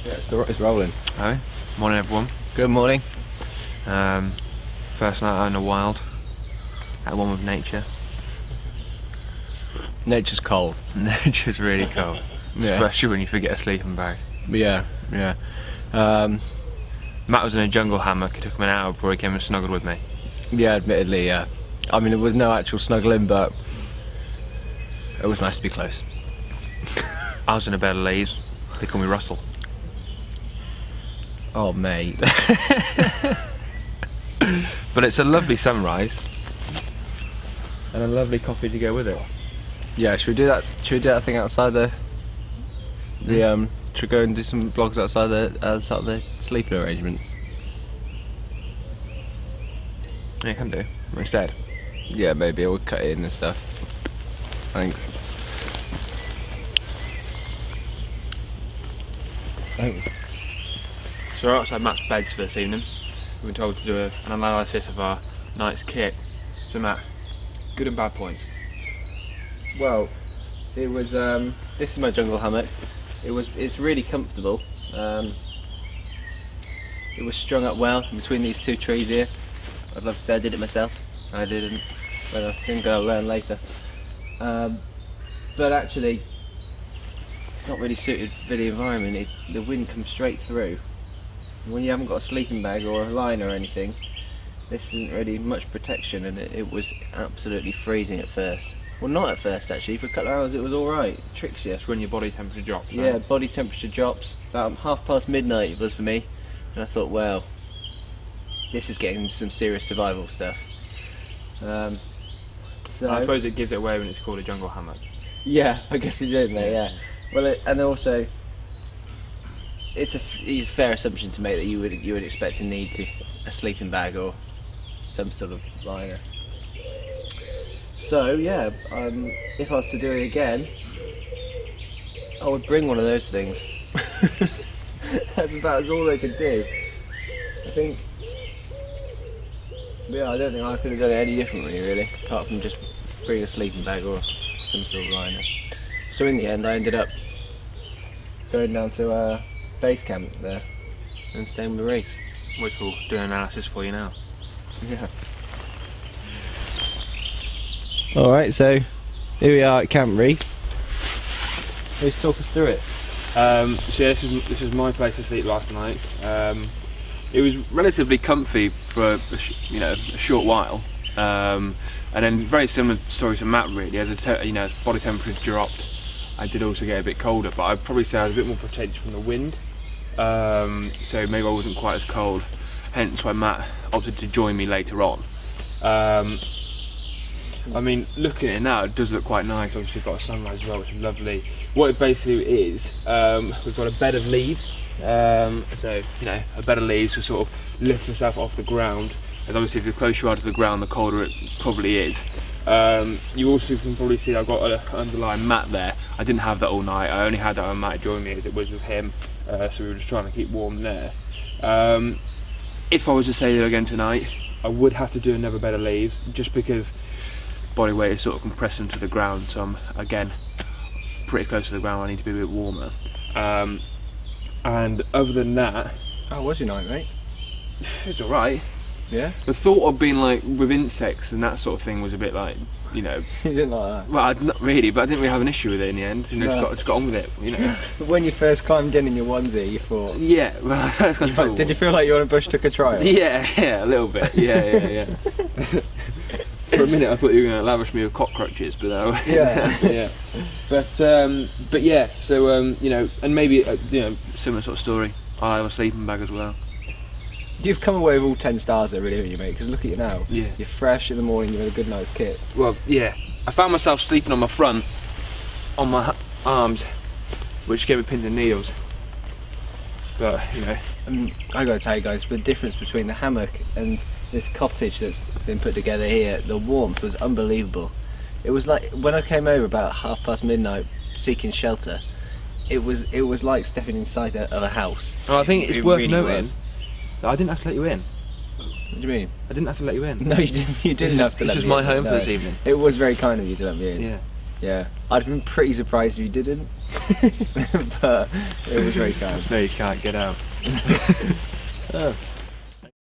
Yeah, it's rolling. Hi, morning everyone. Good morning. First night out in the wild, at one with nature. Nature's cold. Nature's really cold, Yeah. especially when you forget a sleeping bag. Yeah. Matt was in a jungle hammock. It took him an hour before he came and snuggled with me. Yeah, admittedly, yeah. I mean, there was no actual snuggling, but it was nice to be close. I was in a bed of leaves. They call me Russell. Oh, mate. But it's a lovely sunrise and a lovely coffee to go with it. Yeah, should we do that? Should we do that thing outside should we go and do some vlogs outside the sleeping arrangements? Yeah, can do. Instead. Yeah, maybe we'll cut it in and stuff. Thanks. So we're outside Matt's beds for this evening. We've been told to do an analysis of our night's kit. So Matt, good and bad points. Well, it was. This is my jungle hammock. It's really comfortable. It was strung up well between these two trees here. I'd love to say I did it myself. I didn't, but I think I'll learn later. But actually, it's not really suited for the environment. The wind comes straight through. And when you haven't got a sleeping bag or a line or anything, this isn't really much protection, and it was absolutely freezing at first. Well, not at first actually. For a couple of hours it was all right. Tricks you. That's when your body temperature drops. Yeah, Right? body temperature drops. About midnight it was for me, and I thought, well, this is getting some serious survival stuff. So I suppose it gives it away when it's called a jungle hammock. yeah, I guess it did, mate. Yeah. Well, and also, it's a fair assumption to make that you would expect to need a sleeping bag or some sort of liner. So yeah, if I was to do it again, I would bring one of those things. That's all they could do. I think. Yeah, I don't think I could have done it any differently, really, apart from just bring a sleeping bag or some sort of liner. So in the end, I ended up going down to base camp there and staying with Reece. Which we'll do an analysis for you now. Yeah. Alright, so here we are at Camp Reece. Let's talk us through it. So yeah, this is my place to sleep last night. It was relatively comfy for a short while, and then very similar story to Matt really. As body temperature dropped, I did also get a bit colder, but I'd probably say I was a bit more protected from the wind, so maybe I wasn't quite as cold. Hence why Matt opted to join me later on. I mean, looking at it now, it does look quite nice. Obviously, we've got a sunrise as well, which is lovely. What it basically is, we've got a bed of leaves. So, a bed of leaves to sort of lift yourself off the ground. And obviously, if the closer you are to the ground, the colder it probably is. You also can probably see I've got an underlying mat there. I didn't have that all night. I only had that when Matt joined me, as it was with him. So we were just trying to keep warm there. If I was to stay there again tonight, I would have to do another bed of leaves, just because body weight is sort of compressing to the ground, so I'm again pretty close to the ground. I need to be a bit warmer, and other than that, How was your night, mate? it's alright. Yeah? The thought of being like with insects and that sort of thing was a bit like, You didn't like that? well, not really, but I didn't really have an issue with it in the end. No. Just got on with it. When you first climbed in your onesie, you thought... Yeah, well, that's kind of Did you feel like you were on a bush took a trial? Yeah, a little bit. Yeah. For a minute, I thought you were going to lavish me with cockroaches, but Yeah. But yeah. So and maybe similar sort of story. I have a sleeping bag as well. You've come away with all 10 stars there, really, haven't you, mate? Because look at you now. Yeah. You're fresh in the morning, you've had a good night's kit. Well, yeah. I found myself sleeping on my front, on my arms, which gave me pins and needles. But I gotta tell you guys, the difference between the hammock and this cottage that's been put together here, the warmth was unbelievable. It was like when I came over about midnight seeking shelter, it was like stepping inside of a house. I think it's worth really noting was. that I didn't have to let you in. What do you mean? I didn't have to let you in. No, you didn't. You didn't have to. This let was me my in. home for No. this evening. It was very kind of you to let me in. Yeah. Yeah, I'd have been pretty surprised if you didn't, but it was very kind. No, you can't get out. Oh.